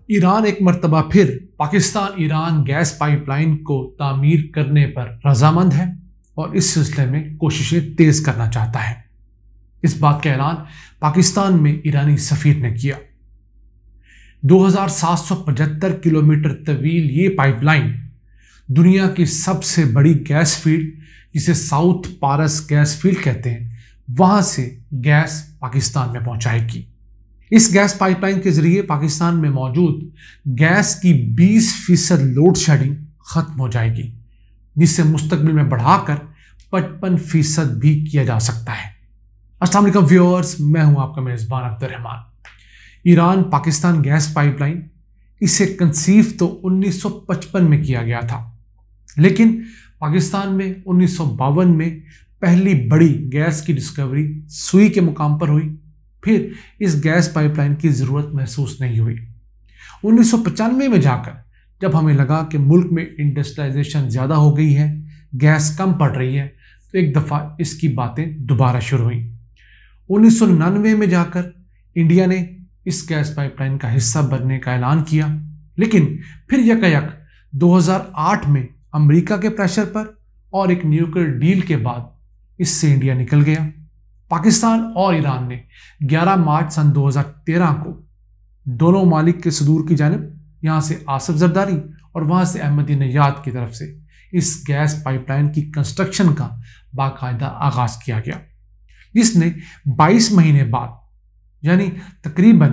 Iran एक मर्तबा फिर पाकिस्तान ईरान गैस पाइपलाइन को तामीर करने पर रजामंद है और इस सिलसिले में कोशिशें तेज करना चाहता है। इस बात का ऐलान पाकिस्तान में ईरानी सफीर ने किया। 2775 किलोमीटर तवील ये पाइपलाइन दुनिया की सबसे बड़ी गैस फील्ड, जिसे साउथ पारस गैस फील्ड कहते हैं, वहां से गैस पाकिस्तान में पहुंचाएगी। इस गैस पाइपलाइन के जरिए पाकिस्तान में मौजूद गैस की 20% लोड शेडिंग खत्म हो जाएगी, जिससे मुस्तकबिल में बढ़ाकर 55% भी किया जा सकता है। अस्सलाम वालेकुम व्यूअर्स, मैं हूं आपका मेजबान Abdul Rahman. Iran Pakistan gas pipeline, इसे कंसीव तो 1955 में किया गया था, लेकिन पाकिस्तान में 1952 में पहली बड़ी गैस की डिस्कवरी सुई के मुकाम पर हुई। फिर इस गैस पाइपलाइन की ज़रूरत महसूस नहीं हुई। 1995 में जाकर जब हमें लगा कि मुल्क में इंडस्ट्रियलाइजेशन ज़्यादा हो गई है, गैस कम पड़ रही है, तो एक दफ़ा इसकी बातें दोबारा शुरू हुई। 1999 में जाकर इंडिया ने इस गैस पाइपलाइन का हिस्सा बनने का ऐलान किया, लेकिन फिर यकायक 2008 में अमेरिका के प्रेशर पर और एक न्यूक्लियर डील के बाद इससे इंडिया निकल गया। पाकिस्तान और ईरान ने 11 मार्च सन 2013 को दोनों ममालिक के सुदूर की जानिब, यहाँ से आसिफ जरदारी और वहाँ से अहमदी नैयाद की तरफ से इस गैस पाइपलाइन की कंस्ट्रक्शन का बाकायदा आगाज़ किया गया, जिसने 22 महीने बाद यानी तकरीबन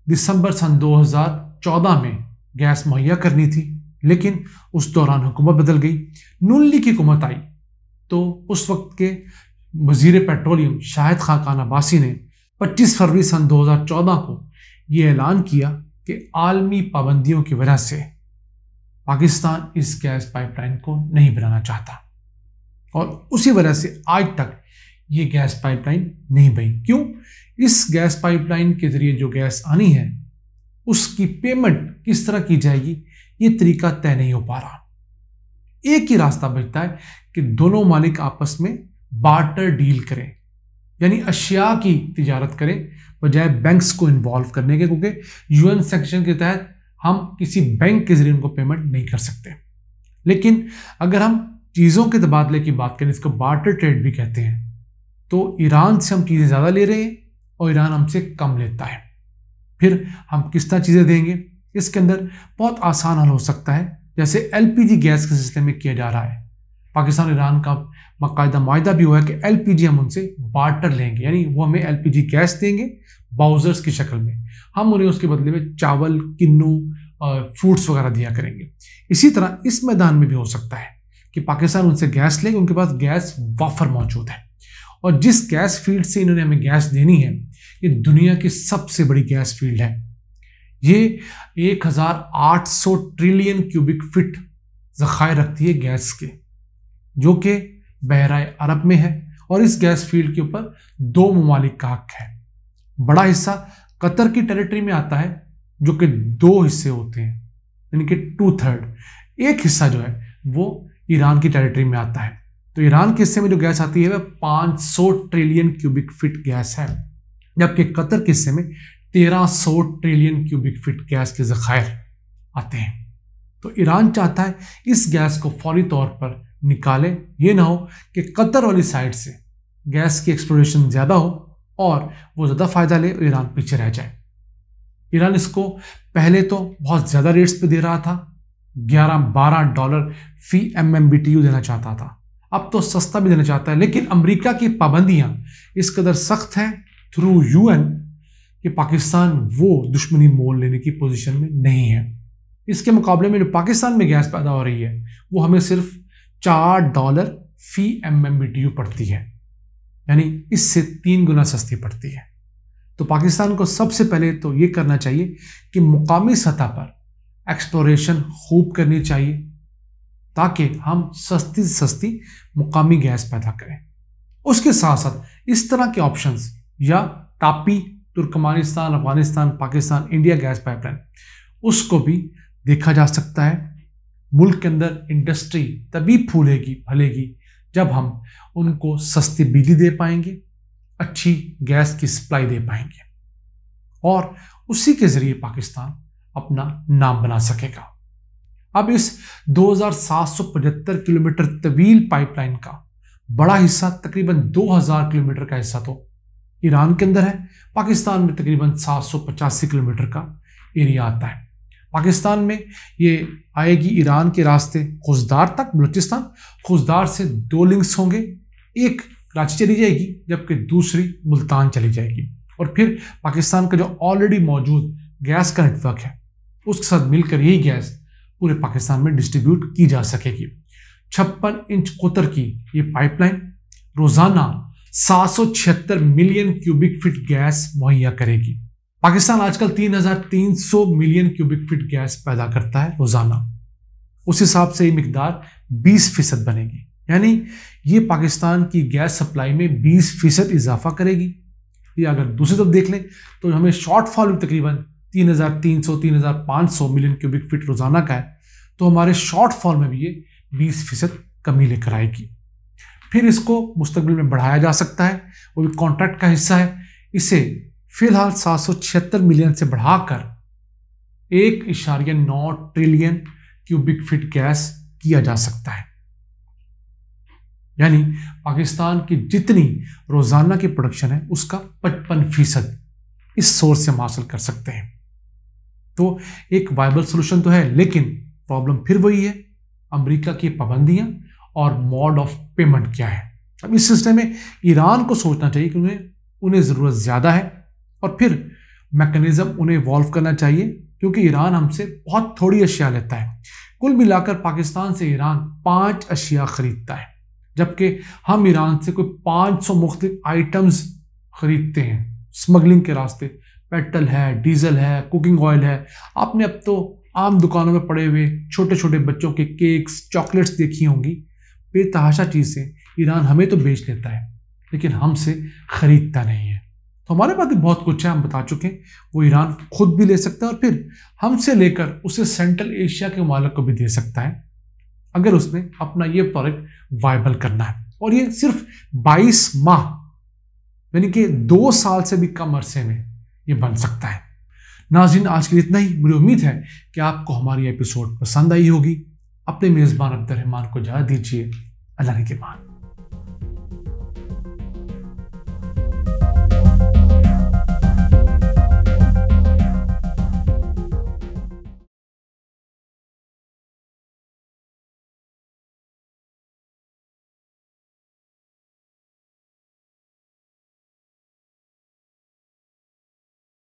दिसंबर सन 2014 में गैस मुहैया करनी थी। लेकिन उस दौरान हुकूमत बदल गई, नून लीग की हुकूमत आई, तो उस वक्त के वजीर पेट्रोलियम शाहिद खाकान अब्बासी ने 25 फरवरी सन 2014 को ये ऐलान किया कि आलमी पाबंदियों की वजह से पाकिस्तान इस गैस पाइपलाइन को नहीं बनाना चाहता, और उसी वजह से आज तक ये गैस पाइपलाइन नहीं बनी। क्यों? इस गैस पाइपलाइन के जरिए जो गैस आनी है उसकी पेमेंट किस तरह की जाएगी, ये तरीका तय नहीं हो पा रहा। एक ही रास्ता बचता है कि दोनों मालिक आपस में बार्टर डील करें, यानी अशिया की तिजारत करें बजाय बैंक्स को इन्वॉल्व करने के, क्योंकि यूएन सेक्शन के तहत हम किसी बैंक के जरिए उनको पेमेंट नहीं कर सकते। लेकिन अगर हम चीज़ों के तबादले की बात करें, इसको बार्टर ट्रेड भी कहते हैं, तो ईरान से हम चीज़ें ज़्यादा ले रहे हैं और ईरान हमसे कम लेता है। फिर हम किस तरह चीज़ें देंगे, इसके अंदर बहुत आसान हल हो सकता है, जैसे एलपीजी गैस के सिलसिले में किया जा रहा है। पाकिस्तान ईरान का बाकायदा मुआहदा भी हुआ है कि एलपीजी हम उनसे बार्टर लेंगे, यानी वो हमें एलपीजी गैस देंगे बाउजर्स की शक्ल में, हम उन्हें उसके बदले में चावल, किन्नू और फ्रूट्स वगैरह दिया करेंगे। इसी तरह इस मैदान में भी हो सकता है कि पाकिस्तान उनसे गैस लेंगे, उनके पास गैस वाफर मौजूद है, और जिस गैस फील्ड से इन्होंने हमें गैस देनी है ये दुनिया की सबसे बड़ी गैस फील्ड है। ये 1800 ट्रिलियन क्यूबिक फीट ज़खायर रखती है गैस के, जो कि बहराए अरब में है, और इस गैस फील्ड के ऊपर 2 ममालिक का हक है। बड़ा हिस्सा कतर की टेरिटरी में आता है, जो कि 2 हिस्से होते हैं, यानी कि 2/3। एक हिस्सा जो है वो ईरान की टेरिटरी में आता है। तो ईरान के हिस्से में जो गैस आती है वह 500 ट्रिलियन क्यूबिक फीट गैस है, जबकि कतर के हिस्से में 1300 ट्रिलियन क्यूबिक फीट गैस के ज़खायर आते हैं। तो ईरान चाहता है इस गैस को फौरी तौर पर निकाले, ये ना हो कि कतर वाली साइड से गैस की एक्सप्लोरेशन ज़्यादा हो और वो ज़्यादा फ़ायदा ले और ईरान पीछे रह जाए। ईरान इसको पहले तो बहुत ज़्यादा रेट्स पे दे रहा था, $11-12 फी MMBTU देना चाहता था, अब तो सस्ता भी देना चाहता है। लेकिन अमेरिका की पाबंदियाँ इस कदर सख्त हैं थ्रू यूएन कि पाकिस्तान वो दुश्मनी मोल लेने की पोजीशन में नहीं है। इसके मुकाबले में जो पाकिस्तान में गैस पैदा हो रही है वो हमें सिर्फ $4 फी MMBTU पड़ती है, यानी इससे 3 गुना सस्ती पड़ती है। तो पाकिस्तान को सबसे पहले तो ये करना चाहिए कि मुकामी सतह पर एक्सप्लोरेशन खूब करनी चाहिए, ताकि हम सस्ती से सस्ती मुकामी गैस पैदा करें। उसके साथ साथ इस तरह के ऑप्शंस, या Tapi, Turkmenistan, Afghanistan, Pakistan, India gas pipeline, उसको भी देखा जा सकता है। मुल्क के अंदर इंडस्ट्री तभी फूलेगी फलेगी जब हम उनको सस्ती बिजली दे पाएंगे, अच्छी गैस की सप्लाई दे पाएंगे, और उसी के ज़रिए पाकिस्तान अपना नाम बना सकेगा। अब इस 2775 किलोमीटर तवील पाइपलाइन का बड़ा हिस्सा, तकरीबन 2000 किलोमीटर का हिस्सा तो ईरान के अंदर है। पाकिस्तान में तकरीबन 785 किलोमीटर का एरिया आता है। पाकिस्तान में ये आएगी ईरान के रास्ते खुजदार तक, बलूचिस्तान। खुजदार से 2 लिंक्स होंगे, एक कराची चली जाएगी जबकि दूसरी मुल्तान चली जाएगी, और फिर पाकिस्तान का जो ऑलरेडी मौजूद गैस का नेटवर्क है उसके साथ मिलकर यही गैस पूरे पाकिस्तान में डिस्ट्रीब्यूट की जा सकेगी। 56 इंच कुतर की ये पाइपलाइन रोजाना 776 मिलियन क्यूबिक फीट गैस मुहैया करेगी। पाकिस्तान आजकल 3300 मिलियन क्यूबिक फीट गैस पैदा करता है रोजाना। उस हिसाब से ये मिकदार 20% बनेगी, यानी ये पाकिस्तान की गैस सप्लाई में 20% इजाफा करेगी। ये अगर दूसरी तरफ देख लें तो हमें शॉर्टफॉल तकरीबन 3300-3500 मिलियन क्यूबिक फीट रोजाना का है, तो हमारे शॉर्टफॉल में भी ये 20% कमी लेकर आएगी। फिर इसको मुस्तकबिल में बढ़ाया जा सकता है, वो भी कॉन्ट्रैक्ट का हिस्सा है। इसे फिलहाल 776 मिलियन से बढ़ाकर 1.9 ट्रिलियन क्यूबिक फीट गैस किया जा सकता है। यानी पाकिस्तान की जितनी रोजाना की प्रोडक्शन है उसका 55% इस सोर्स से हम हासिल कर सकते हैं। तो एक वायबल सोल्यूशन तो है, लेकिन प्रॉब्लम फिर वही है, अमेरिका की पाबंदियां और मोड ऑफ पेमेंट क्या है। अब इस सिलसिले में ईरान को सोचना चाहिए कि उन्हें ज़रूरत ज़्यादा है, और फिर मैकेनिज्म उन्हें इवॉल्व करना चाहिए, क्योंकि ईरान हमसे बहुत थोड़ी अशिया लेता है। कुल मिलाकर पाकिस्तान से ईरान 5 अशिया खरीदता है, जबकि हम ईरान से कोई 500 मुख्तलिफ आइटम्स खरीदते हैं स्मगलिंग के रास्ते। पेट्रोल है, डीजल है, कुकिंग ऑयल है। आपने अब तो आम दुकानों में पड़े हुए छोटे छोटे बच्चों के केक्स, चॉकलेट्स देखी होंगी। बेतहाशा चीज़ें ईरान हमें तो बेच लेता है, लेकिन हमसे खरीदता नहीं है। तो हमारे पास भी बहुत कुछ है, हम बता चुके हैं, वो ईरान खुद भी ले सकता है और फिर हमसे लेकर उसे सेंट्रल एशिया के मालिक को भी दे सकता है, अगर उसने अपना ये प्रोडक्ट वायबल करना है। और ये सिर्फ 22 माह यानी कि 2 साल से भी कम अरसे में ये बन सकता है। नाज़रीन, आज के लिए इतना ही। मुझे उम्मीद है कि आपको हमारी एपिसोड पसंद आई होगी। अपने मेज़बान अब्दुल रहमान को इजाज़त दीजिए। अल्लाह के बाद।